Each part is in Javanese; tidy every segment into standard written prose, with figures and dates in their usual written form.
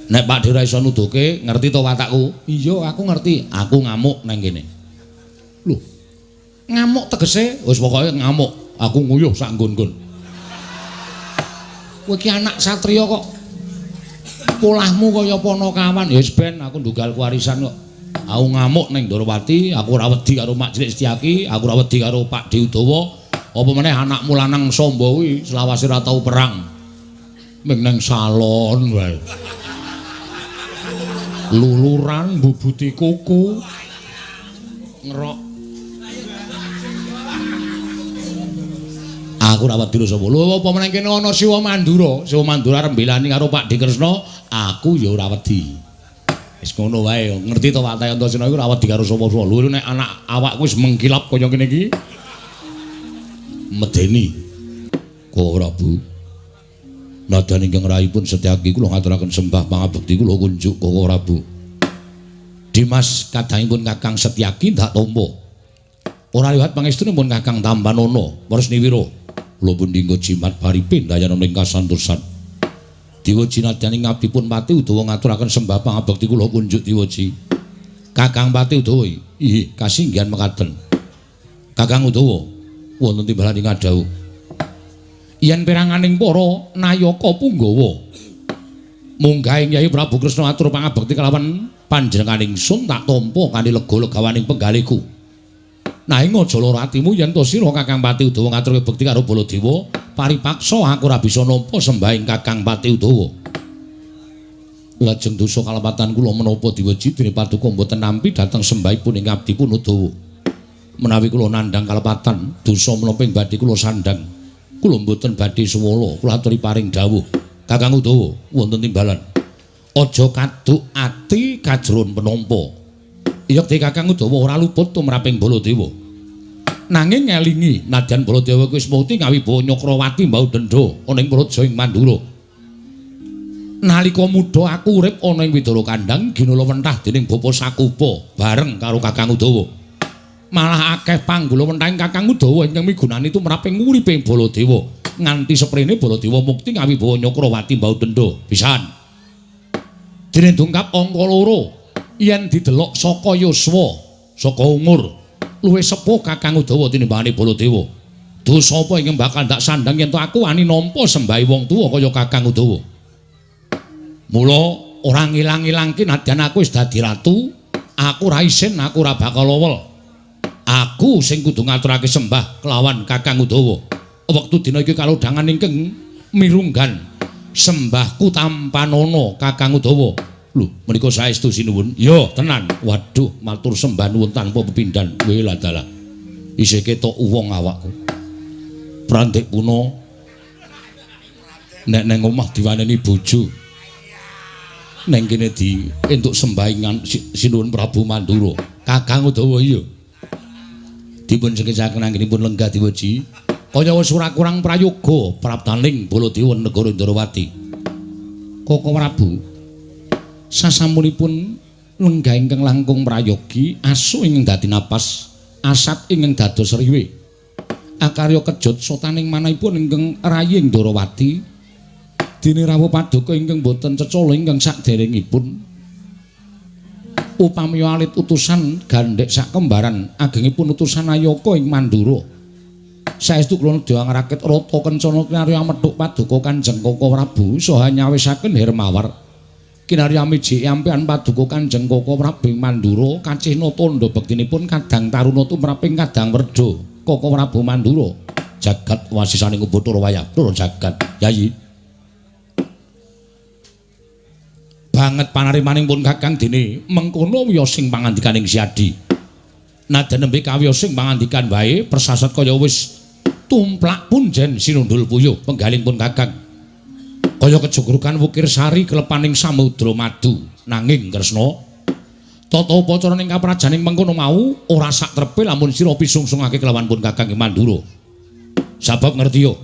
Nek Pak Dira iso nuduhke, ngerti to watakku? Iya, aku ngerti. Aku ngamuk nang kene. Lho. Ngamuk tegese wis pokoke ngamuk. Aku nguyuh sak nggon-nggon. Kowe iki anak satriya kok polahmu kaya Panakawan. Ya wis ben aku ndunggal warisan kok. Aku ngamuk ning Ndorowati, aku ora wedi karo Mak Cilik Setyaki, aku ora wedi karo Pak Di Udawa. Apa meneh anakmu lanang Samba kuwi selawase ora tau perang. Ming nang salon wae. Luluran mbubuti kuku ngerok aku ora wedi sapa lho apa meneng kene ana Siwa Mandura rembelani karo Pak Dikresna aku ya ora wedi wis ngono wae ngerti to Pak Antasena iku ora wedi karo sapa-sapa lho nek anak awakku wis mengkilap kaya ngene iki medeni kok ora Bu nadan ingkang raipun Setyaki kula ngaturaken sembah pangabekti kula kunjuk Koko Prabu. Dimas kadangipun Kakang Setyaki ndak tampa. Ora liwat pangestunipun Kakang Tampanono, Warsniwira. Kula pun dinggo jimat baripin dayana ing kasantosan. Diwoji nadyan ing ngabdipun Pati Udawa ngaturaken sembah pangabekti kula kunjuk diwoji. Kakang Pati Udawa, inggih kasinggihan mekaten. Kakang Udawa, wonten timbalan ing adhawuh. Yen peranganing para nayaka Punggawa munggah Kyai Prabu Kresna atur pangabekti kalawan panjenenganing sun tak tampa kanthi lega-legawaning penggalihku. Nanging aja lara atimu yen to sira Kakang Pati Udawa ngaturke bekti karo Baladewa paripaksa aku ora bisa nampa sembahing Kakang Pati Udawa. Lajeng dosa kalepatan kula menapa diweji dene paduka mboten nampi dhateng sembahipun ing abdipun Udawa. Menawi kula nandhang kalepatan dosa menapa ing badhe kula sandhang. Kula mboten badhe suwala, kula aturi paring dawuh. Kakang Udawa, wonten timbalan. Aja kaduk ati kajron penampa. Yekti Kakang Udawa ora luput tumraping Baladewa. Nanging ngelingi nadyan Baladewa kuwi wis mukti ngawibawa Nyakrawati mbau dendha ana ing praja ing Mandura. Nalika muda aku urip ana ing Widara Kandhang ginala wentah dening Bapa Sakupa bareng karo Kakang Udawa. Malah akeh panggula wentahing Kakang Udawa ingkang migunani tumraping uriping Baladewa nganti seprene Baladewa mukti ngawibawa Nyakrawati mbau dendha pisan. Dene dungkap angka 2 yen didelok saka yuswa saka umur luwih sepuh Kakang Udawa tinimbangane Baladewa. Dosa apa ingkang bakal ndak sandhang yen to aku wani nampa sembahe wong tuwa kaya Kakang Udawa. Mula ora ngilang-ilangke nadyan aku wis dadi ratu, aku ora isin, aku ora bakal lowel. Aku sing kudu ngaturake sembah kelawan Kakang Udawa. Wektu dina iki kalodhangan ingkang mirunggan sembahku Tampanono Kakang Udawa. Lho, menika saestu sinuwun. Ya, tenan. Waduh, matur sembah nuwun tanpa pepindhan. Wela dalah. Isih ketok wong awakku. Prandek puna nek nang omah diwaneni bojo. Neng kene di entuk sembahingan sinuwun Prabu Mandura. Kakang Udawa iya. Dipun sekecaken anggenipun lenggah diweji kaya wis ora kurang prayoga praptaning Baladewa negara Ndorowati. Koko Prabu sasampunipun lenggah ingkang langkung prayogi asu ingkang dadi napas asat ingkang dados riwe akarya kejut sotaning manahipun ingkang rayi ing Ndorowati dene rawuh paduka ingkang boten cecala ingkang sakderengipun upami alit utusan gandhek sak kembaran agengipun utusan Ayaka ing Mandura saestu kula nedya ngrakit rata kencana kinarya medhuk paduka Kanjeng Koko Prabu saha nyawisaken Hermawar kinarya miji ampean paduka Kanjeng Koko Prabu ing Mandura kacihna tandha bektinipun kadang taruna tumraping kadang werda Koko Prabu Mandura jagat wasisaning Bathara wayah loro jagat yayi banget panarimanipun Kakang dene mengkono wiyosing pangandikaning Siadi. Nadyan nembe kawiyosing pangandikan wae persasat kaya wis tumplak punjen sinundul puyuh penggalingpun Kakang. Kaya kejugrukan wukir sari kelepaning samudra madu nanging Kresna tata upacara ning kaprajaning mengkono mau ora sak trepe lamun sira pisungsungake kelawan pun Kakang ing Mandura. Sabab ngerti yo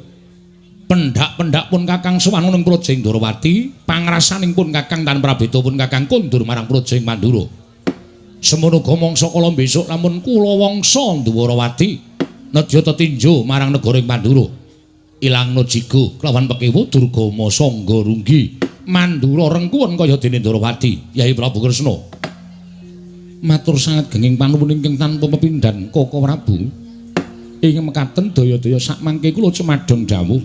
pendak-pendak pun Kakang sowan ing praja ing Ndorowati, pangrasaning pun Kakang tan prabeta pun Kakang kondur marang praja ing Mandura. Semono uga mangsa kala besok lamun kula wangsa Ndwarawati nedya tetinjo marang negara ing Mandura. Ilangna jigo kelawan pekewo Durgama Sangga Runggi Mandura rengkuwen kaya dene Ndrawati, Yai Prabu Kresna. Matur sanget genging panuwun ingkang tanpa pepindhan Koko Prabu. Ing mekaten daya-daya sakmangke kula cemadhong dawuh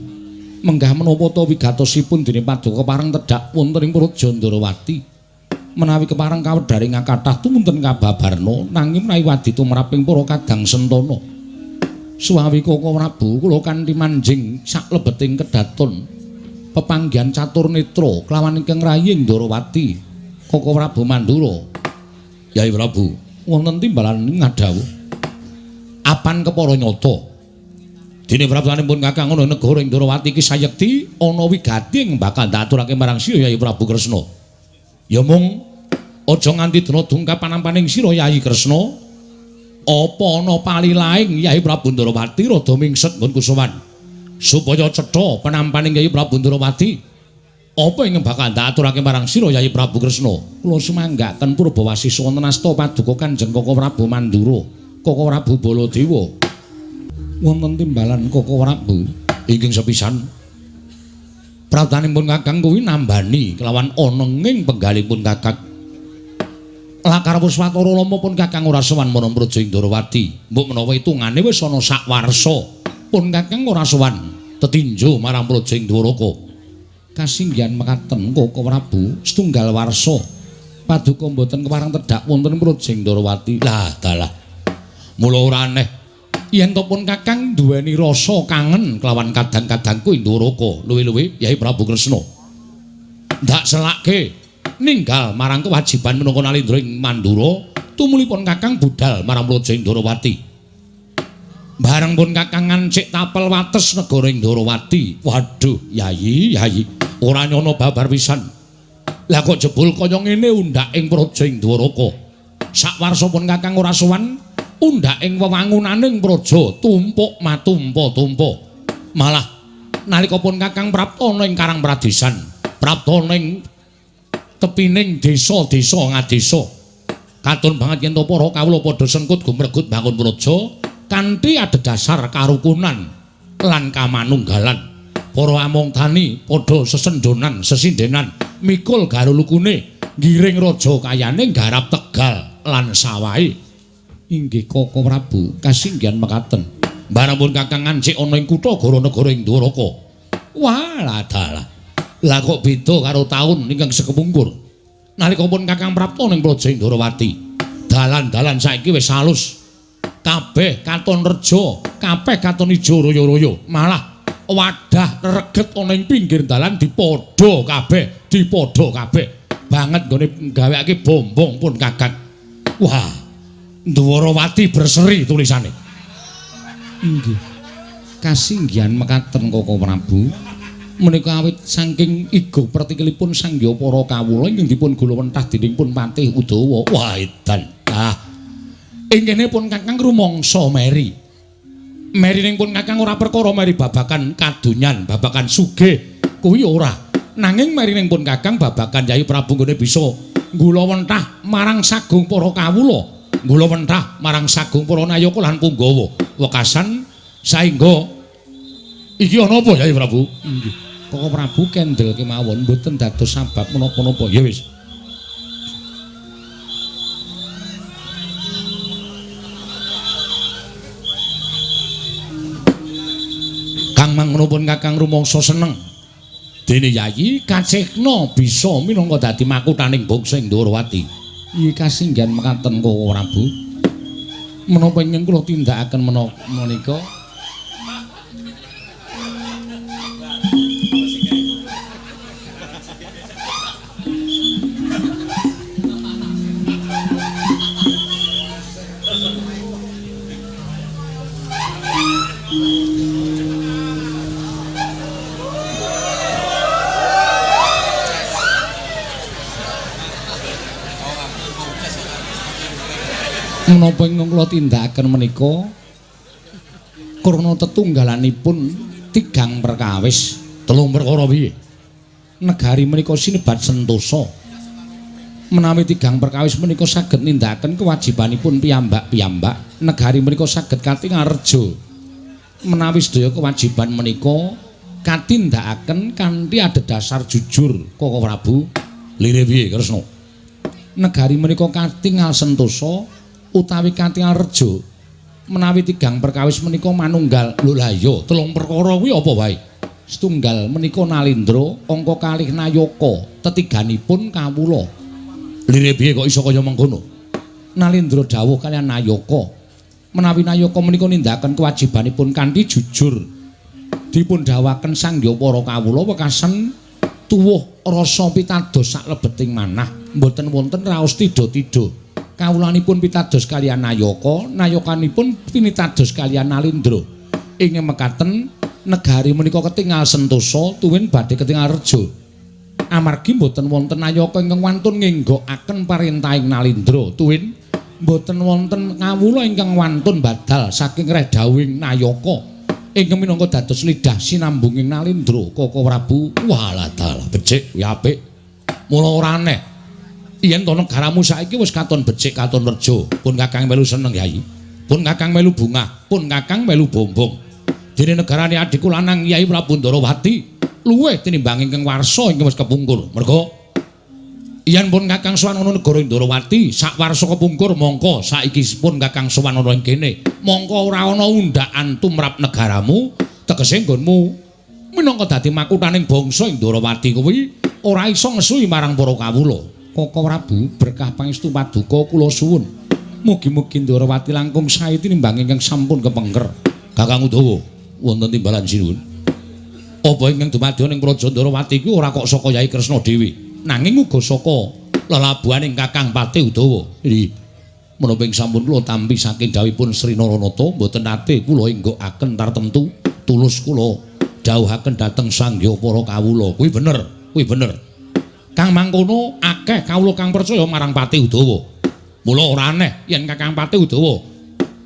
menggah menapa ta wigatosipun dene Paduka pareng tedhak wonten ing Praja Ndrawati. Menawi kepareng kawedharing kathah tumunten kababarna nanging menawi wadi tumraping para kadang sentana. Suwawi Koko Prabu kula kanthi manjing saklebeting kedaton pepanggihan catur netra kelawan ingkang raying Ndrawati. Koko Prabu Mandura. Yai Prabu, wonten timbalan ngadhawuh. Apan kepara nyata. Dene praptanipun Kakang ana negara ing Ndrawati iki sayekti ana wigati ing bakal ndaturake marang sira Yai Prabu Kresna. Ya mung aja nganti dina dungkap panampaning sira Yai Kresna. Apa ana palilaing Yai Prabu Ndrawati rada mingset nggonku sowan supaya cetha penampaning Yai Prabu Ndrawati. Apa ing bakal ndaturake marang sira Yai Prabu Kresna? Kula semanggaken Purbawasisa wonten asta Paduka Kanjeng Koko Prabu Mandura, Koko Prabu Baladewa. Wonten timbalan Koko Prabu inggih sepisan. Prabtanipun Kakang kuwi nambani kelawan ana ing penggalipun Kakang. Lakar Puswatara Lama pun Kakang ora sowan marang Praja Ndrawati. Mbok menawa hitungane wis ana sak warsa pun Kakang ora sowan tetinjo marang Praja Ndwaraka. Kasinggihan mekaten Koko Prabu setunggal warsa Paduka mboten kepareng tedhak wonten Praja Ndrawati. Lah dalah. Mula ora aneh yen to pun Kakang duweni rasa kangen kelawan kadang-kadangku Ndwaraka. Luwi-luwi Yai Prabu Kresna. Ndak selake ninggal marang kewajiban minangka Nalendra ing Mandura tumulipun Kakang budal marang Praja Ndrawati. Bareng pun Kakang ngancik tapel wates negara ing Ndrawati. Waduh, Yai, ora nyono babar pisan. Lah kok jebul kaya ngene undhak ing Praja Ndwaraka. Sakwarsa pun Kakang ora sowan undhak ing wewangunaning praja tumpuk matumpa-tumpa. Malah nalika pun Kakang prapta ana ing Karang Pradesan, prapta ning tepining desa-desa ngadesa. Katun banget yen to para kawula padha sengkut gumregut bangun praja kanthi adhedhasar karukunan lan kamanunggalan. Para among tani padha sesendonan sesindenan mikul garulukune ngiring raja kayane garap Tegal lan sawahe. Inggih Koko Prabu kasinggihan mekaten. Bareng pun Kakang ngancik ana ing kutha Goronegara ing Ndwaraka. Walah dalah. Lah kok beda karo taun ingkang sekepungkur. Nalika pun Kakang prapta ning Praja Ndrawati, dalan-dalan saiki wis alus. Kabeh katon reja, kabeh katon ijo royo-royo. Malah wadah reget ana ing pinggir dalan dipadha kabeh. Banget nggone gawekake bombong pun Kakang. Wah, Ndwarawati berseri tulisane. Inggih. Kasinggihan mekaten Koko Prabu. Menika awit saking igo pertikilipun sangya para kawula ingkang dipun gulawentah dening pun Patih Udawa. Wah edan. Ing kene pun Kakang rumangsa meri. Merining pun Kakang ora perkara meri babakan kadonyan, babakan sugih kuwi ora. Nanging merining pun Kakang babakan Yai Prabu nggone bisa gulawentah marang sagung para kawula, gulawentah marang sagung para nayaka lan punggawa. Wekasan saengga iki ana apa Yai Prabu? Nggih. Koko Prabu kendel kemawon mboten dados sabab menapa-napa. Ya wis. Kang mangkono pun Kakang rumangsa seneng. Dene Yayi kacekna bisa minangka dadi makuthaning bangsa Ndrawati. Iki kasinggihan mekaten Koko Prabu. Menapa ingkang kula tindakaken menika? Menapa ingkang kula tindakaken menika krana tetunggalanipun tigang perkawis telung perkara piye negari menika sinebat sentosa menawi tigang perkawis menika saged nindakaken kewajibanipun piyambak-piyambak negari menika saged katingal reja menawi sedaya kewajiban menika katindakaken kanthi adhedhasar jujur Koko Prabu. Lire piye Kresna? Negari menika katingal sentosa utawi katingal reja menawi tigang perkawis menika manunggal. Lho la iya, telung perkara kuwi apa wae? Setunggal menika Nalindra, angka kalih Nayaka, tetiganipun kawula. Lire piye kok iso kaya mengkono? Nalindra dawuh kaliyan Nayaka, menawi Nayaka menika nindakaken kewajibanipun kanthi jujur. Dipun dawuhaken sangya para kawula wekasan tuwuh rasa pitados saklebeting manah, mboten wonten raos tida-tida. Kawulanipun pitados kaliyan Nayaka, nayakanipun pinitados kaliyan Nalindra. Ing mekaten negari menika ketingal sentosa tuwin badhe ketingal reja. Amargi mboten wonten Nayaka ingkang wantun ngenggokaken parentahing Nalindra, tuwin mboten wonten kawula ingkang wantun badal saking redhawing Nayaka. Ingkang minangka dados lidah sinambunging Nalindra Koko Prabu. Walah dalah becik kuwi apik. Mula ora aneh yen to negaramu saiki wis katon becik katon reja. Pun Kakang melu seneng Yai. Pun Kakang melu bungah, pun Kakang melu bombong. Dene negarane adhiku lanang Yai Prabu Ndarawati luwih tinimbang ingkang warsa ingkang wis kepungkur. Merga yen pun Kakang sowan ana negara Ndarawati sak warsa kepungkur mongko saiki pun Kakang sowan ana ing kene mongko ora ana undhakan tumrap negaramu tegese nggonmu minangka dadi makuthaning bangsa Ndarawati kuwi ora iso ngesui marang para kawula. Koko Prabu berkah pangestu paduka kula suwun mugi-mugi Ndarawati langkung sae tinimbang ingkang sampun kepengker. Kakang Udawa wonten timbalan sinuwun. Apa ingkang dumadi ning Praja Ndarawati kuwi ora kok saka Yai Kresna dhewe, nanging uga saka lelabuhaning Kakang Patih Udawa. Menapa ing sampun kula tampi saking dawuhipun Sri Naranata mboten nate kula enggokaken tartemtu tulus kula dawuhaken dhateng sangya para kawula. Kuwi bener, kuwi bener. Kang mangkono akeh kawula kang percaya marang Patih Udawa. Mula ora aneh yen Kakang Patih Udawa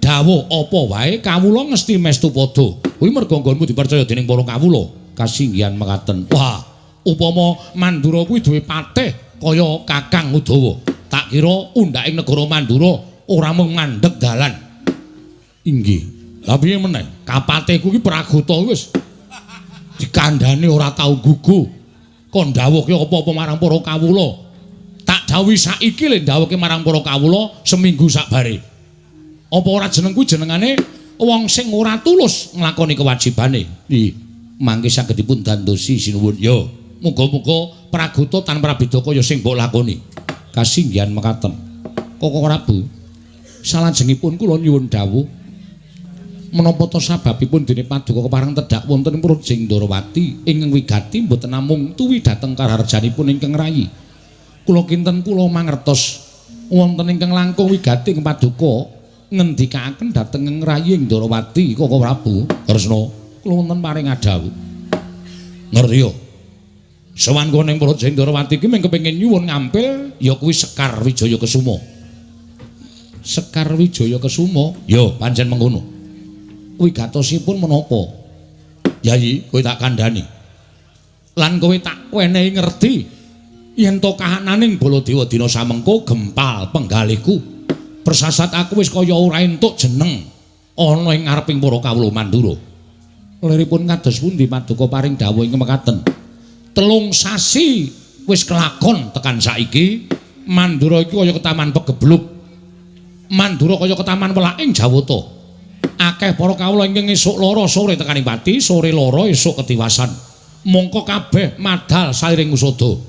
dawuh apa wae kawula mesti mestu padha. Kuwi merga nggonmu dipercaya dening para kawula. Kasinggihan mekaten. Wah, upama Mandura kuwi duwe patih kaya Kakang Udawa, tak kira undhaking negara Mandura ora mung mandheg dalan. Inggih. Lah piye meneh? Kapatihku iki Pragata wis dikandhani ora tau gugu. Kon dawuhke apa-apa marang para kawula. Tak dawuhi saiki le dawuhke marang para kawula seminggu sakbare. Apa ora jenengku jenengane wong sing ora tulus nglakoni kewajibane. Mangke saged dipun dandosi sinuwun. Yo, muga-muga Pragata tanpa beda kaya sing mbok lakoni. Kasinggihan mekaten. Koko Prabu, salajengipun kula nyuwun dawuh menapa to sababipun dene paduka kepareng tedhak wonten ing Praja Ndarawati ingkang wigati mboten namung tuwi dhateng kararjanipun ingkang rayi. Kula kinten kula mangertos wonten ingkang langkung wigati ing paduka ngendikaken dhateng ing rayi ing Ndarawati Koko Prabu. Kresna, kula wonten paring adhawuh. Ngerti yo. Sowan kowe ning Praja Ndarawati iki mung kepengin nyuwun ngampil ya kuwi Sekar Wijaya Kesuma. Sekar Wijaya Kesuma? Yo, pancen mengkono. Wigatosipun menapa? Yai, kowe tak kandhani. Lan kowe tak wenehi ngerti yen to kahananing Baladewa dina samengko gempal penggalihku. Persasat aku wis kaya ora entuk jeneng ana ing ngareping para kawula Mandura. Liripun kados pundi paduka paring dawuh ing mekaten. 3 sasi wis kelakon tekan saiki Mandura iki kaya ketaman pegebluk. Mandura kaya ketaman welaking Jawata. Akeh para kawula ingkang esuk lara sore tekaning pati, sore lara esuk ketiwasan. Mongko kabeh madal sairing usada.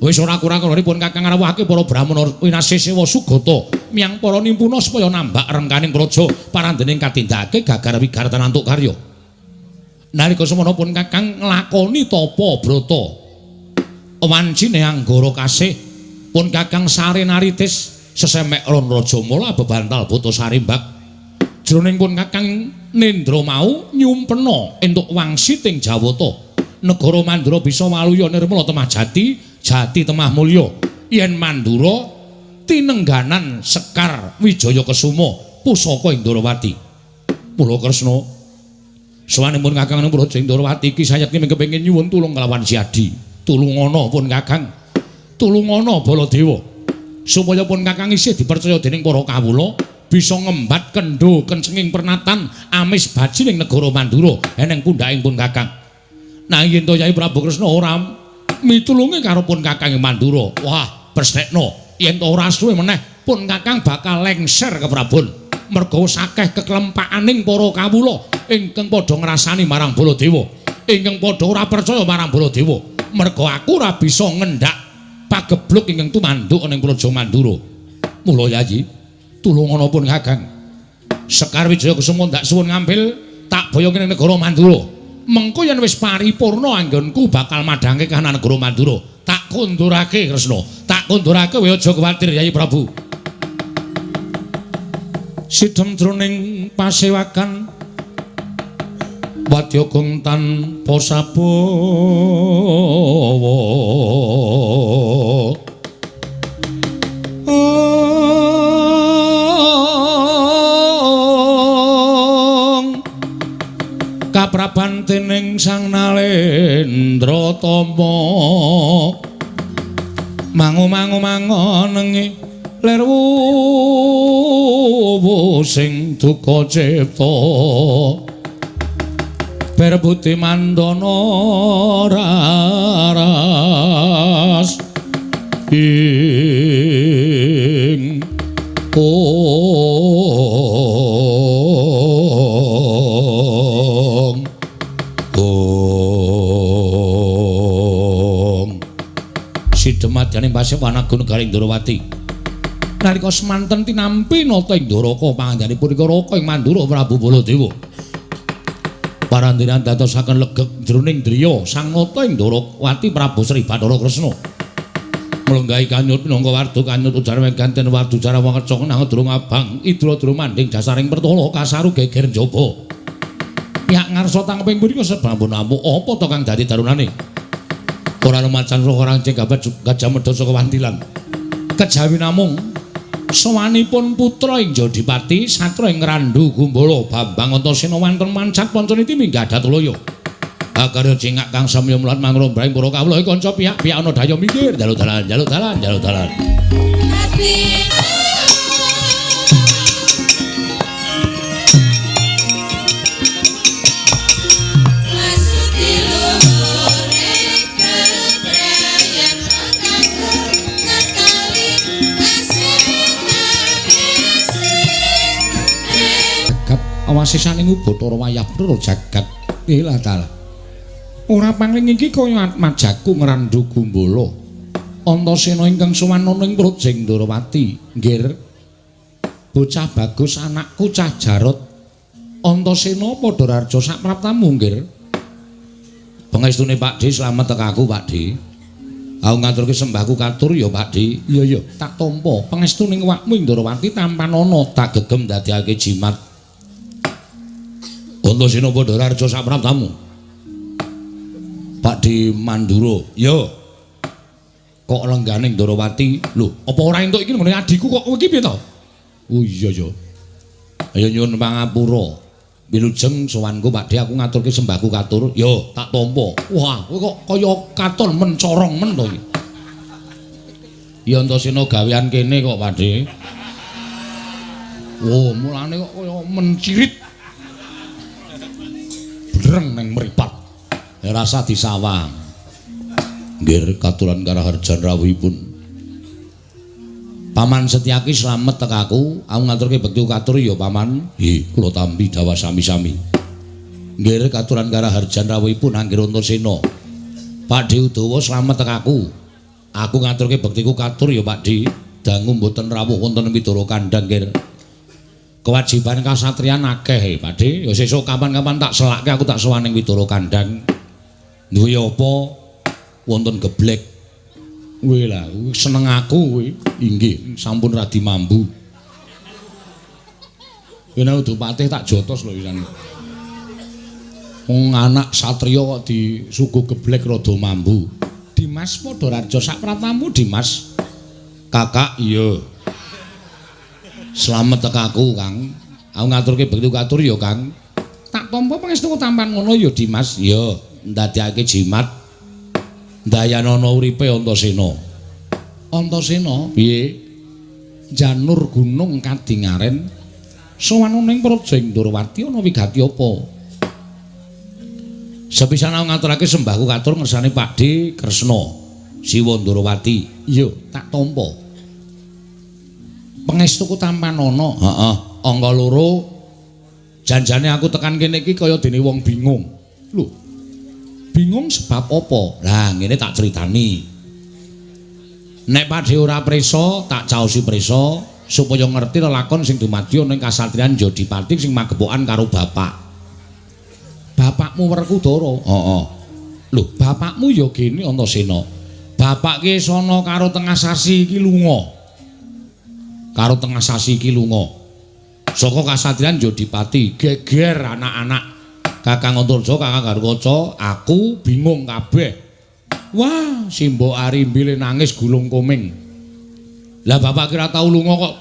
Wis ora kurang-kurangipun Kakang ngrawuhake para brahmana winasih sewa sugata miyang para nimpuna supaya nambak rengkaning praja parandening katindakake gagar wigar tanantuk karya. Nalika semana pun Kakang nglakoni tapa brata wancine anggara kasih pun Kakang sarenaritis sesemek ron raja mula bebantal buta sarimbak. Jroning pun Kakang Nendra mau nyumpena entuk wangsiting Jawata. Negara Mandura bisa waluya nirmala temah jati, jati temah mulya. Yen Mandura tinengganan Sekar Wijaya Kesuma pusaka ing Ndarawati. Mula Kresna sawanipun Kakang ing Praja Ndarawati iki sayekti kepengin nyuwun tulung kelawan Siadi. Tulungana pun Kakang. Tulungana Baladewa. Supaya pun Kakang isih dipercaya dening para kawula bisa ngembat kendho kencenging pernatan amis baji ning negara Mandura eneng pundhaking pun Kakang. Nah yen to Yai Prabu Kresna ora mitulungi karo pun Kakang Mandura. Wah, pestekno. Yen to ora suwe meneh pun Kakang bakal lengser ke Prabon. Merga sakeh keklempakaning para kawula ingkang padha ngrasani marang Baladewa. Ingkang padha ora percaya marang Baladewa. Merga aku ora bisa ngendhak pagebluk ingkang tumanduk ning Praja Mandura. Mula Yayi, tulungono pun Kakang. Sekar Wijaya Kusuma ndak suwun ngambil tak boyong ning negara Mandura. Mengko yen wis paripurna anggonku bakal madhange kana negara Mandura. Tak kundurake Kresna. Tak kundurake kowe aja kuwatir Yai Prabu. Sidhem jroning pasewakan wadya gong tanpa sabawa. Kapraban dening Sang Nalendra Tama mangu-mangu-mangonengi ler wuwu sing duka cipta berbuti mandana raras ing Sidhemadyaning Pasewan Garing Ndarawati. Nalika semanten tinampi nata ing Dwaraka pangandhanipun ing Raka ing Mandura Prabu Baladewa. Parandiran dadosaken legek jroning driya sang nata ing Ndarawati Prabu Sri Bathara Kresna. Mlenggahi kanyut minangka warda kanyut ujar ganten wardu cara wangeca nang durung abang idra-dra manding dasaring pertala kasaru geger njaba. Yak ngarsa tangkeping punika sebabun amuk apa to kang dadi darunane? Ora lumacan roh orang ceng gajah medha saka wantilan. Kejawi namung sawanipun putra ing Jodipati satra ing Randu Gumbala Bambang Antasena wonten mancat pancaniti minggah Datulaya. Agar cingak kang samya mulat mangrombrahing para kawula kanca pihak-pihak ana daya mikir jaluk dalan. Awasisaning Ubathara wayah pra jagat ilatal. Ora pangling iki kaya majaku ngrandu Gumbala. Antasena ingkang sowan ing Projeng Ndarawati. Nggih. Bocah bagus anakku cah Jarot. Antasena padha raja sak praptamu nggih. Pangestune Pakde slamet tekaku Pakde. Aku ngaturke sembahku katur ya Pakde. Iya tak tampa pangestuning awakmu ing Ndarawati tampan ana tak gegem dadekake jimat. Antasena padha raja sak praptamu. Pakde Mandura. Yo. Kok lenggane Ndarawati? Lho, apa ora entuk iki ngene adikku kok kowe iki piye to? Oh iya ya. Ayo nyuwun pangapura. Wilujeng sowanku Pakde aku ngaturke sembahku katur. Yo, tak tampa. Wah, kowe kok kaya katon mencorong men to iki. Ya Antasena gawean kene kok Pakde. Oh, mulane kok kaya mencirit. Breng neng mripat. Rasa disawang. Nggih katuran karaharjan rawuhipun. Paman Setyaki slamet tekaku, aku ngaturke bekti katur ya Paman. Nggih, kula tampi dawa sami-sami. Nggih katuran karaharjan rawuhipun Anggir Antasena. Pakde Udawa slamet tekaku. Aku ngaturke bektiku katur ya Pakde. Dangu mboten rawuh wonten Widara Kandhang nggih. Kewajiban kasatriyan akeh Pakde. Ya sesuk kapan-kapan tak selake aku tak sowan ning Widara Kandhang. Duwe apa wonten geblek. Kowe lah seneng aku kowe. Inggih, sampun radi mambu. Yen Udapati tak jotos lho pisan. Wong anak satriya kok disuguh geblek rada mambu. Dimas padha raja sak pratamu Dimas. Kakak iya. Slamet tekaku Kang. Aku ngaturke bekti katur ya Kang. Tak tampa pangestu tampan ngono ya Dimas. Ya, ndadekake jimat. Dayanana uripe Antasena. Antasena piye? Janur gunung kadingaren. Sowan ning Projeng Ndarawati ana wigati apa? Sepisan aku ngaturake sembahku katur ngersane Pakde Kresna Siwa Ndrawati. Iya, tak tampa. Pangestuku tampan ana. Heeh, angka loro. Janjane aku tekan kene iki kaya dene wong bingung. Lho. Bingung sebab apa? Lah, ngene tak critani. Nek Pakde ora prisa, tak caosi prisa supaya ngerti lelakon sing dumadi ana ing kasatriyan Jodipati sing magepokan karo bapak. Bapakmu Werkudara. Heeh. Lho, bapakmu ya gene Antasena. Bapak ki sono karo tengah sasi iki lunga. Karo tengah sasi iki lunga. Saka kasatriyan Jodipati, geger anak-anak Kakang Antarja, Kakang Garwaca, aku bingung kabeh. Wah, si Mbok Arimbile nangis gulung koming. Lah bapak kira tau lunga kok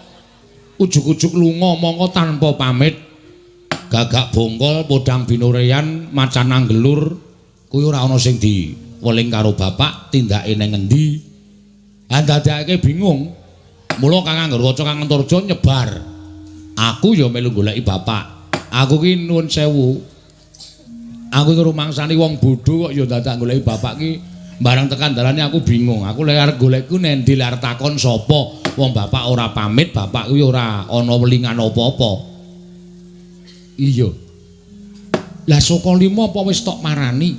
ujug-ujug lunga mongko tanpa pamit. Gagak bongkol podang binorean macan anggelur kuwi ora ana sing diweling karo bapak tindake nang endi. Andadake bingung. Mula Kakang Garwaca Kakang Antarja nyebar. Aku ya melu goleki bapak. Aku ki nuwun sewu. Aku ki rumangsani wong bodho kok ya dadak goleki bapak ki. Barang tekan dalane aku bingung. Aku lek arep golekku nendi lar takon sapa. Wong bapak ora pamit, bapak kuwi ora ana welingan apa-apa. Iya. Lah Sukalima apa wis tok marani?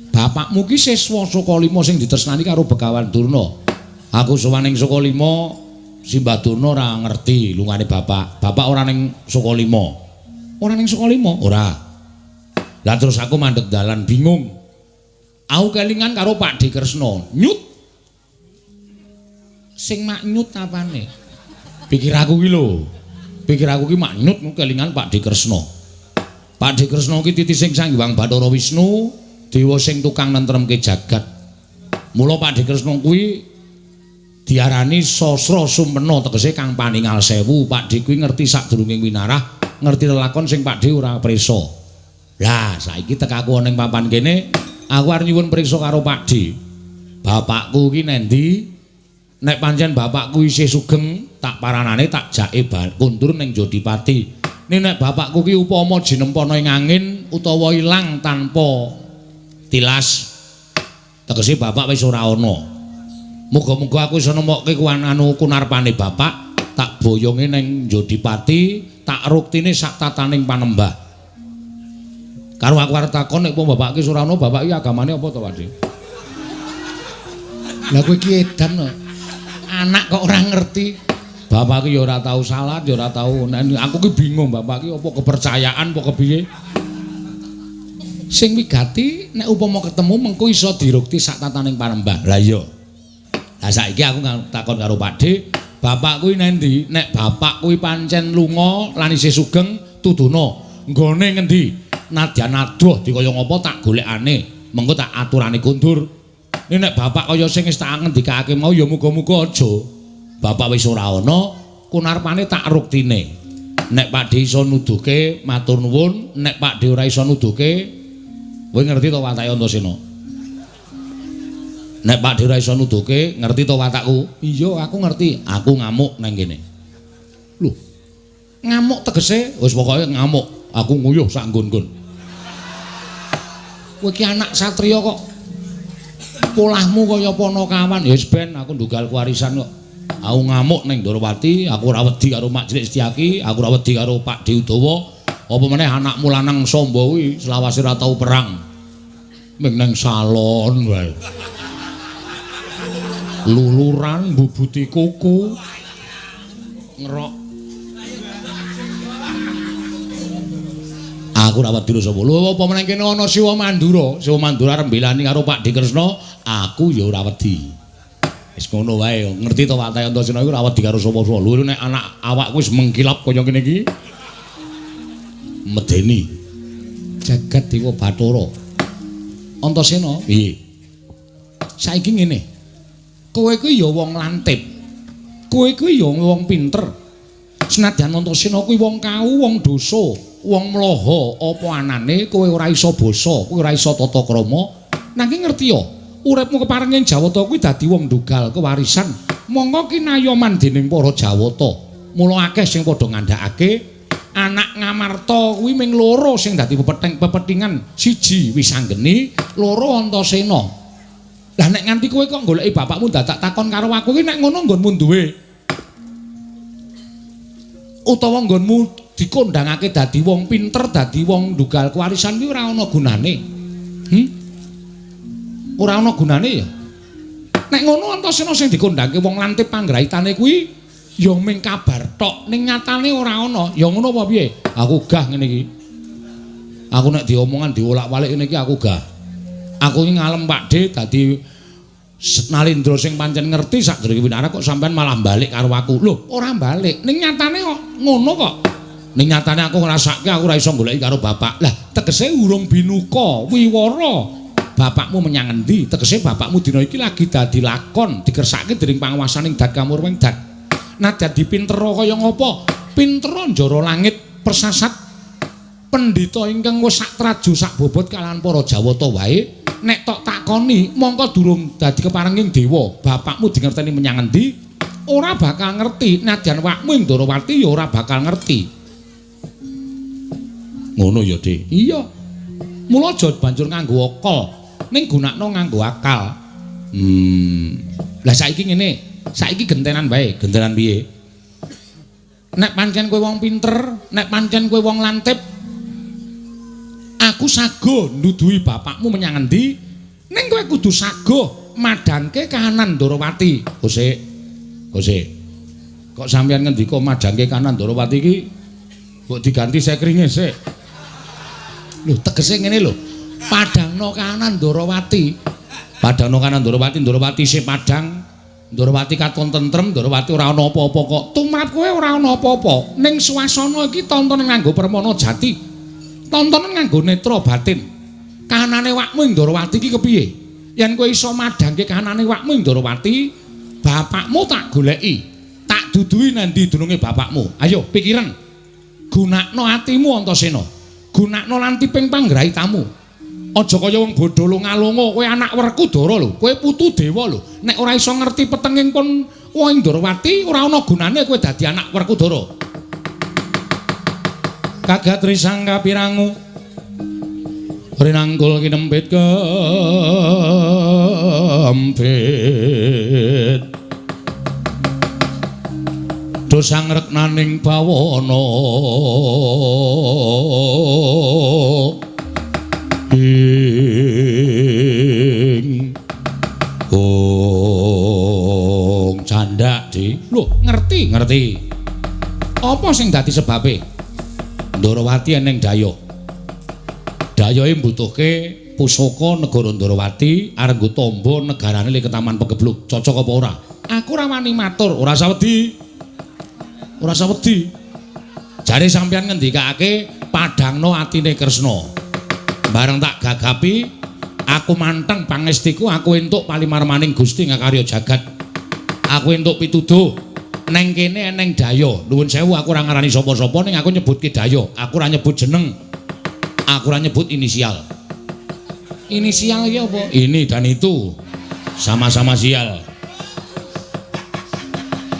Bapakmu ki siswa Sukalima sing ditresnani karo Begawan Durna. Aku sowan ning Sukalima, Simbah Durna ora ngerti lungane bapak. Bapak ora ning Sukalima. Ora ning Sukalima? Ora. Lah terus aku mandeg dalan bingung. Aku kelingan karo Pakde Kresna. Nyut. Sing mak nyut apane? Pikir aku ki lho. Pikir aku ki mak nyut kelingan Pakde Kresna. Pakde Kresna ki titising Sang Hyang Bathara Wisnu, dewa sing tukang nentremke jagat. Mula Pakde Kresna kuwi diarani Sasra Sumpena tegese kang paningal sewu. Pakde kuwi ngerti sadurunge winarah, ngerti lelakon sing Pakde ora prisa. Lah saiki tekaku ana ning papan kene, aku arep nyuwun priksa karo Pakde. Bapakku ki nendi? Nek pancen bapakku isih sugeng, tak paranane tak jake kundur ning Jodipati. Nek bapakku ki upama jinempana ing angin utawa ilang tanpa tilas, tegese bapak wis ora ana. Muga-muga aku iso nemokke kunarpane bapak, tak boyonge ning Jodipati, tak ruktine sak tataning panembah. Karo aku arep takon nek bapak ki ora ana, bapak ki agamane apa to, Pakde? Lah kowe ki edan anak kok ora ngerti. Bapak ki ya ora tau salat, ya ora tau. Aku ki bingung bapak ki apa kepercayaan apa kepiye. Sing wigati nek upama ketemu mengko iso dirukti sak tataning panembah. Lah iya. Lah saiki aku takon karo Pakde, bapak kuwi nendi? Nek bapak kuwi pancen lunga lan isih sugeng, tuduna nggone ngendi? Nadyan adoh dikaya ngapa tak golekane, mengko tak aturane kundur. Nek bapak kaya sing wis tak ngendikake mau ya muga-muga aja. Bapak wis ora ana, kunarpane tak ruktine. Nek Pakde iso nuduhke matur nuwun, nek Pakde ora iso nuduhke, kowe ngerti to watake Antasena? Nek Pakde ora iso nuduhke, ngerti to watakku? Iya, aku ngerti. Aku ngamuk nang kene. Lho. Ngamuk tegese wis pokoke ngamuk. Aku nguyuh sak nggon-nggon. Kowe ki anak satriya kok polahmu kaya Panakawan. Ya wis ben aku ndunggal warisan kok. Aku ngamuk ning Ndrawati, aku ora wedi karo Mak Cilik Setyaki, aku ora wedi karo Pakde Udawa. Apa meneh anakmu lanang Samba kuwi selawase ora tau perang. Ming nang salon wae. Luluran mbubuti kuku. Ngerok. Aku ora wedi sapa. Lho apa meneh kene ana Siwa Mandura. Siwa Mandura arep mbelani karo Pakde Kresna, aku ya ora wedi. Wis ngono wae, ngerti to watake Antasena iku ora wedi karo sapa-sapa. Lho nek anak awakku wis mengkilap kaya ngene iki. Medeni. Jagat Dewa Bathara. Antasena, piye? Saiki ngene. Kowe kuwi ya wong lantip. Kowe kuwi ya wong pinter. Senadyan Antasena kuwi wong kau, wong dosa. Wong mlaha apa anane kowe ora iso basa, kowe ora iso tata krama, nanging ngerti ya, uripmu keparenging Jawata kuwi dadi wong ndunggal kewarisan. Monggo kinayoman dening para Jawata. Mula akeh sing padha ngandhakake anak Ngamarta kuwi ming loro sing dadi pepethingan siji Wisanggeni loro Antasena lah nek nganti kowe kok goleki bapakmu dadak takon karo aku iki nek ngono nggonmu duwe utawa nggonmu dikondhangake dadi wong pinter dadi wong ndugal kewarisan kuwi ora ana gunane ora ana gunane ya nek ngono Antasena sing dikondhangke wong lantip panggraitane kuwi ya ming kabar tok ning nyatane ora ana ya ngono apa piye aku gah ngene iki aku nek diomongan diolak-walik ngene iki aku gah aku iki ngalem Pakde dadi Nalindra sing pancen ngerti sadurunge winara kok sampean malah balik karo aku lho ora balik ning nyatane kok ngono kok ning nyatane aku ngrasake aku ora iso goleki karo bapak lah tegese urung binuka wiwara bapakmu menyang endi tegese bapakmu dina iki lagi dadi lakon dikersake dening panguwasaning Dat Kamurweng Dat nadyan dipintero kaya ngapa pintero njara langit persasat pendhita ingkang wis sak traju sak bobot kalahan para Jawata wae nek tok takoni mongko durung dadi keparenging dewa bapakmu dingerteni menyang endi ora bakal ngerti nadyan wakmu ing Ndarawati ya ora bakal ngerti ngono ya Dik iya mula aja banjur nganggo akal ning gunakno nganggo akal lah saiki ngene saiki gentenan bae, gentenan piye? Nek pancen kowe wong pinter, nek pancen kowe wong lantip, aku sago nuduhi bapakmu menyang endi, ning kowe kudu sago madangke kahanan Ndarawati. Gosek. Kok sampeyan ngendika madangke kahanan Ndarawati iki mbok diganti sekringe sik. Lho, tegese ngene lho. Padangno kahanan Ndarawati. Padangno kahanan Ndarawati, Ndarawati sing padang Ndarawati katon tentrem, Ndarawati ora ana apa-apa kok. Tumrap kowe ora ana apa-apa. Ning swasana iki tontonan nganggo permana jati. Tontonan nganggo netra batin. Kahanane wakmu ing Ndarawati iki kepiye? Yen kowe iso madhangke kahanane wakmu ing Ndarawati, bapakmu tak goleki. Tak duduhi nendi dununge bapakmu. Ayo pikiran. Gunakno atimu Antasena. Gunakno lantiping panggraitamu. Aja kaya wong bodho lunga-lunga, kowe anak Werkudara lho, kowe putu dewa lho. Nek ora iso ngerti petenging pun wong Ndarawati, ora ana gunane kowe dadi anak Werkudara. Kagatri sang kapirangu rinangkul kinempit kempit. Dosang reknaning bawana ing candak di lho ngerti apa sing dadi sebabe Ndarawati eneng daya dayae mbutuhke pusaka negara Ndarawati arep nggo tamba negarane le Ketaman Pegebluk cocok apa ora aku ora wani matur ora sawedi jare sampeyan ngendikake padangno atine Kresna bareng tak gagapi aku manteng pangestiku aku entuk palimarmaning Gusti ngakarya jagat aku entuk pituduh neng kene eneng daya nuwun sewu aku ora ngarani sapa-sapa ning aku nyebutke daya aku ora nyebut jeneng aku ora nyebut inisial iki apa ini dan itu sama-sama sial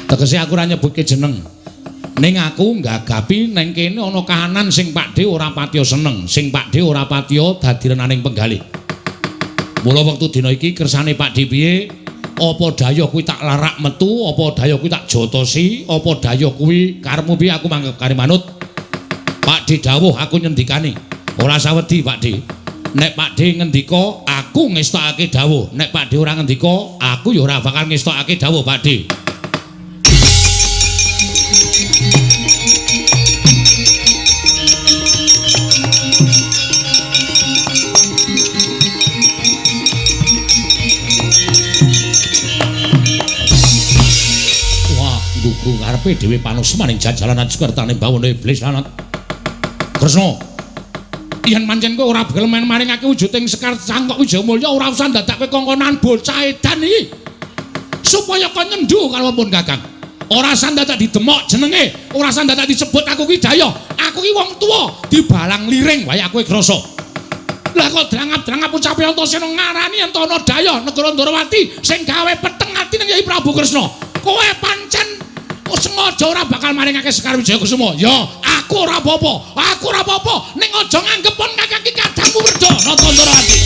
tegese aku ora nyebutke jeneng ning aku nggagapi neng kene ana kahanan sing Pakde ora patiya seneng, sing Pakde ora patiya dadi renaning penggalih. Mula wektu dina iki kersane Pakde piye? Apa daya kuwi tak larak metu, apa daya kuwi tak jotosi, apa daya kuwi karepmu piye aku manggep kari manut. Pakde dawuh aku nyendikani. Ora sawedi Pakde. Nek Pakde ngendika aku ngestokake dawuh, nek Pakde ora ngendika aku ya ora bakal ngestokake dawuh Pakde. Karepe dhewe panusmaning jajalan Sukertane bawana iblis lanat. Kresna. Yen pancen kowe ora gelem maringake wujuding Sekar Cangkok Wijayamulya ora usah ndadake kongkonan bocah edan iki. Supaya kon nyendu kalopun Kakang. Ora usah dadak didemok jenenge, ora usah dadak disebut aku ki Daya. Aku ki wong tuwa, dibalang liring wae aku krasa. Lah kok drangap-drangap ucape Antasena ngarani Antana Daya negara Ndarawati sing gawe peteng ati ning Kyai Prabu Kresna. Kowe pancen sengaja ora bakal maringake Sekar Wijaya Kusuma. Ya, aku ora apa-apa. Aku ora apa-apa. Ning aja nganggep pon Kakang Ki kadangmu Werda Natandrawati.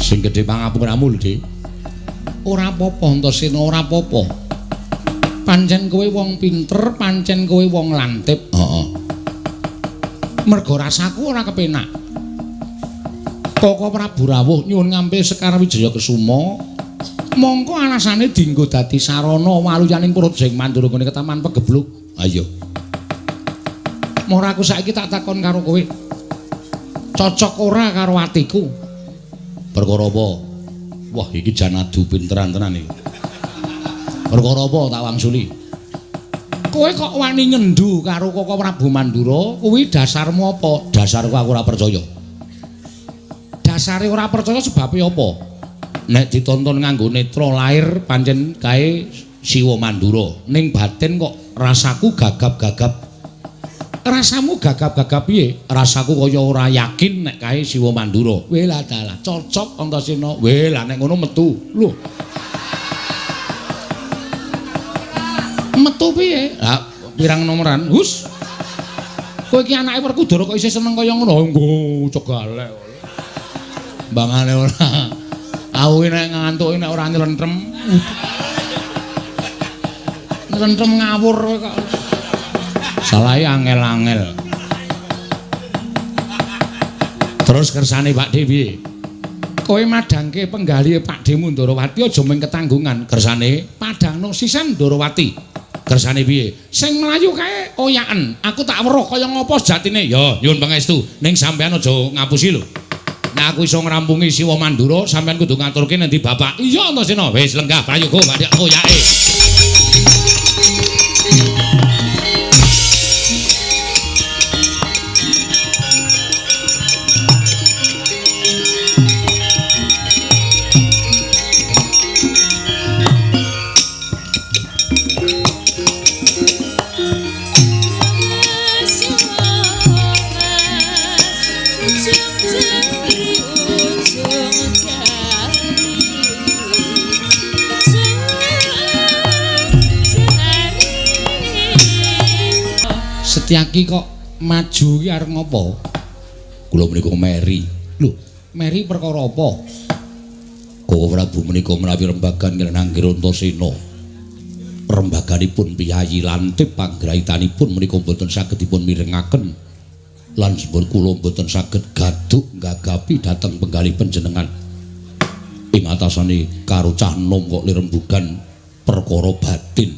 Sing gedhe pangapuntenmu lho, Dik. Ora apa-apa Antasena, ora apa-apa. Pancen kowe wong pinter, pancen kowe wong lantip. Heeh. Merga rasaku ora kepenak. Koko Prabu Rawuh nyuwun ngambil Sekar Wijaya Kusuma. Mongko alasane dienggo dadi sarana waluyaning Projeng Mandura ngene Ketaman Pegebluk. Ayo. Mora aku saiki tak takon karo kowe. Cocok ora karo atiku? Perkara apa? Wah, iki jan adu pinteran tenan iki. Perkara apa tak wangsuli? Kowe kok wani nyendu karo Koko Prabu Mandura, kuwi dasarmu apa? Dasarku aku ora percaya. Dasare ora percaya sebabe apa? Nek ditonton nganggo netra lair pancen kae Siwa Mandura, ning batin kok rasaku gagap-gagap. Rasamu gagap-gagap piye? Rasaku kaya ora yakin nek kae Siwa Mandura. Weh lah dalah, cocok Antasena. Weh lah nek ngono metu. Lho. Metu piye? Lah pirang nomoran? Hus. Kowe iki anake Werkudara kok isih seneng kaya ngono? Nggo cegalek. Mbangane ora. Aku nek ngantuk nek ora nyelentrem. Nyelentrem ngawur kok. Salahe angel-angel. Terus kersane Pak De piye? Kowe madangke penggalihe Pak De Ndrawati aja mung ketanggungan. Kersane padangno sisan Ndrawati. Kersane piye? Sing mlayu kae oyaken. Aku tak weruh kaya ngopo sejatine. Ya, nyuwun pangestu. Ning sampean aja ngapusi lho. Nek aku iso ngrampungi Siwa Mandura, sampean kudu ngaturke nanti Bapak. Iya Antasena. Wis lenggah prayoga Mbak oyake. Setyaki kok maju ki arep ngopo? Kula menika meri. Lho, meri perkara apa? Koko Prabu menika menawi rembagan Nanggira Antasena. Rembaganipun piyayi lantip panggraitanipun menika boten saged dipun mirengaken. Lan sampun kula boten saged gaduk nggagapi dhateng penggalih panjenengan. Ing atasane karo cah nom kok lirembugan perkara batin.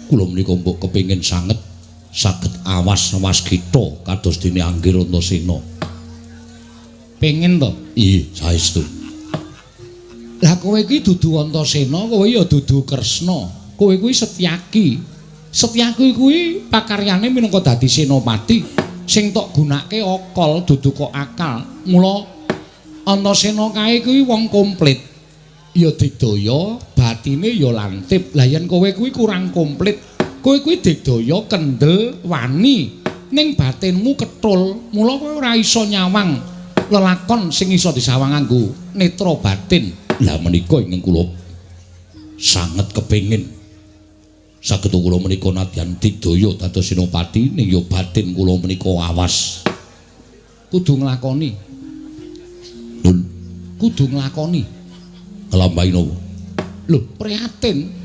Kula menika mbok kepengin sanget saged awas-awas kita kados dene Anggira Antasena. Pengen to? Iya, saestu. Lah kowe iki dudu Antasena, kowe ya dudu Kresna. Kowe kuwi Setyaki. Setyaki kuwi pakaryane minangka dadi senopati sing tok gunake akal dudu kok akal. Mula Antasena kae kuwi wong komplit. Ya digdaya, batine ya lantip. Lah yen kowe kuwi kurang komplit. Kowe kuwi digdaya kendel wani ning batinmu ketul. Mula kowe ora iso nyawang lelakon sing iso disawang nganggo netra batin. Lah menika ingkang kula sanget kepengin saged kula menika nadyan digdaya dados senopati ning ya batin kula menika awas. Kudu nglakoni. Nun, kudu nglakoni. Kelambahi napa? Lho, prihatin.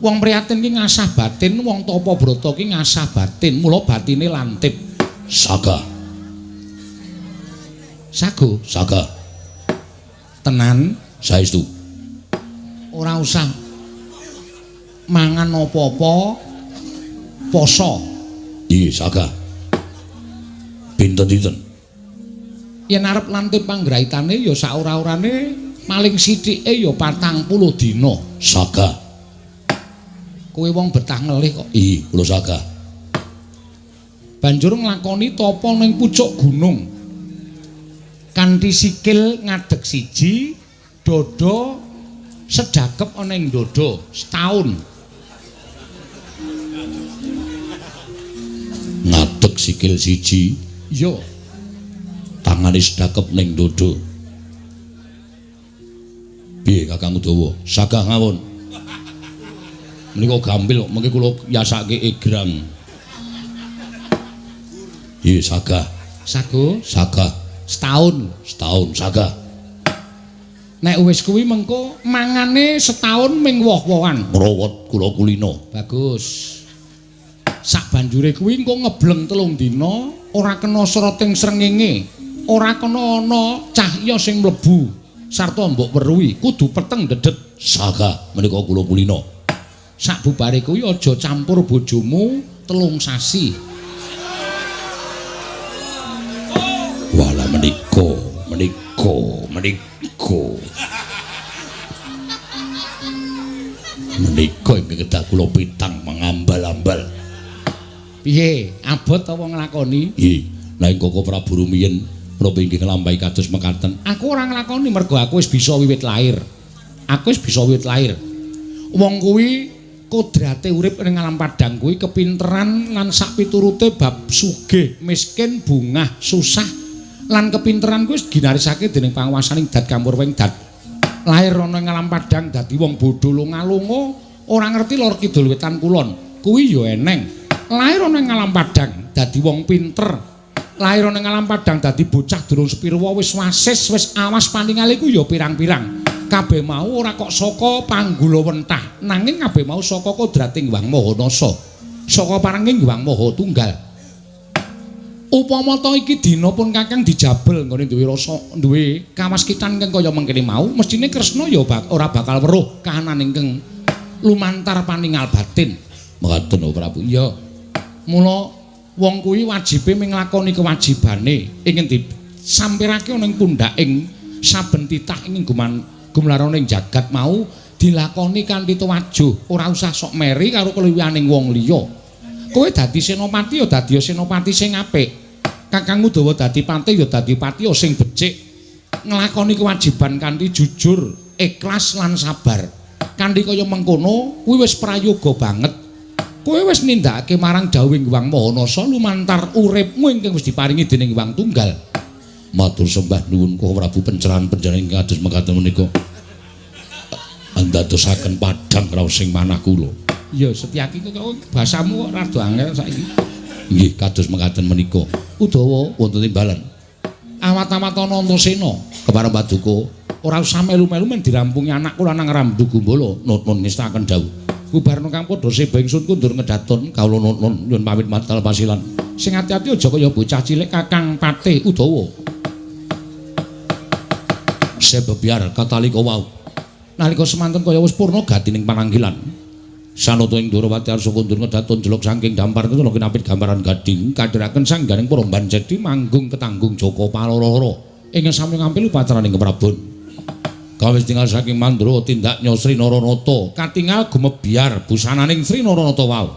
Wong prihatin ki ngasah batin, wong Tapabrata ki ngasah batin, mula batine lantip. Saga. Sago, saga. Tenan, saestu. Ora usah mangan apa-apa poso. Iya, saga. Pinten-pinten. Yen arep lantip panggraitane ya sak ora-orane paling sithike ya 40 dina. Saga. Kowe wong betah ngelih kok. Iya, kula saga. Banjur nglakoni tapa ning pucuk gunung. Kanthi sikil ngadeg siji, dada sedakep ana ing dada setahun. Adeg sikil siji. Iya. Tangane sedakep ning dodo. Piye Kakang Udawa? Sagah ngawon. Menika gampil kok mengki kula yasake egrang. Iya sagah. Sagah. Setahun sagah. Nek wis kuwi mengko mangane setahun ming woh-wohan. Ngrawat kula kulina. Bagus. Sak banjure kuwi engko ngebleng 3 dina, ora kena srating srengenge, ora kena ana cahya sing mlebu, sarta mbok weruhi, kudu peteng dedet. Sagah menika kula kulina. Sak bubare kuwi aja campur bojomu 3 sasi. Wala menika. Menika ing kedah kula pitang mangambal-ambal. Piye, abot apa nglakoni? Nggih. Lah ing Koko Prabu rumiyin kula pengin nglampahi kados mekaten. Aku ora nglakoni mergo aku wis bisa wiwit lair. Wong kuwi kodrate urip ning alam padang kuwi kepinteran lan sak piturute bab sugih, miskin, bungah, susah lan kepinteran kuwi ginarisake dening panguwasaning dat campur wengdat. Lair ana ing alam padang dadi wong bodho lunga-lunga, ora ngerti lor kidul wetan kulon. Kuwi ya eneng. Lair ana ing alam padang dadi wong pinter. Lair ana ing alam padang dadi bocah durung sepirwa wis wasis, wis awas paningale ku ya pirang-pirang. Kabeh mau ora kok saka panggulawentah, nanging kabeh mau saka kodrating Hyang Mahanasa, saka parenging Hyang Maha Tunggal. Upama ta iki dina pun Kakang dijabel nggone duwe kawaskitan kang kaya mengkene mau, mestine Kresna ya ora bakal weruh kahanan ingkang lumantar paningal batin. Mekaten Prabu. Iya. Mula wong kuwi wajibe minglakoni kewajibane ing disampirake ana ing pundhaking saben titah ing gumlaroning jagat mau dilakoni kanthi tuwajuh, ora usah sok meri karo keluwihaning wong liya. Kowe dadi senopati ya dadi senopati sing apik. Kakang Udawa dadi pati ya dadi pati sing becik. Nglakoni kewajiban kanthi jujur, ikhlas lan sabar. Kanthi kaya mengkono kuwi wis prayoga banget. Kowe wis nindakake marang dawuhing Hyang Mahanasa lumantar uripmu ingkang wis diparingi dening Hyang Tunggal. Matur sembah nuwun Koko Prabu pencerahan-pencerahan ingkang kados mekaten menika. Andadosaken padhang raos sing manah kula. Iya, Setyaki kok basamu kok rada angel saiki. Nggih, kados mekaten menika. Udawa wonten timbalan. Awat-awat ana Antasena kepareng Paduka ora usah melu-melu men dirampungi anakku lanang Rambu Gumbala. Nun ngestaken dawuh. Bubarno kang padha seba ingsun kundur ngedaton kawula nun nyuwun pamit matal pasilan. Sing ati-ati aja kaya bocah cilik Kakang Patih Udawa. Sebebiar katalika wau. Nalika semanten kaya wis purna gatining pananggilan. Sanata ing Durawati arsa kundur ngedaton jeluk saking dampar kula kinapit gambaran gading kadhiraken sangganing para banjedi manggung ketanggung Joko Paloro. Ing sami ngampil upacaraning keprabon. Kawis tinggal saking Mandura tindak Sri Naranata katingal gumebyar busananing Sri Naranata wau.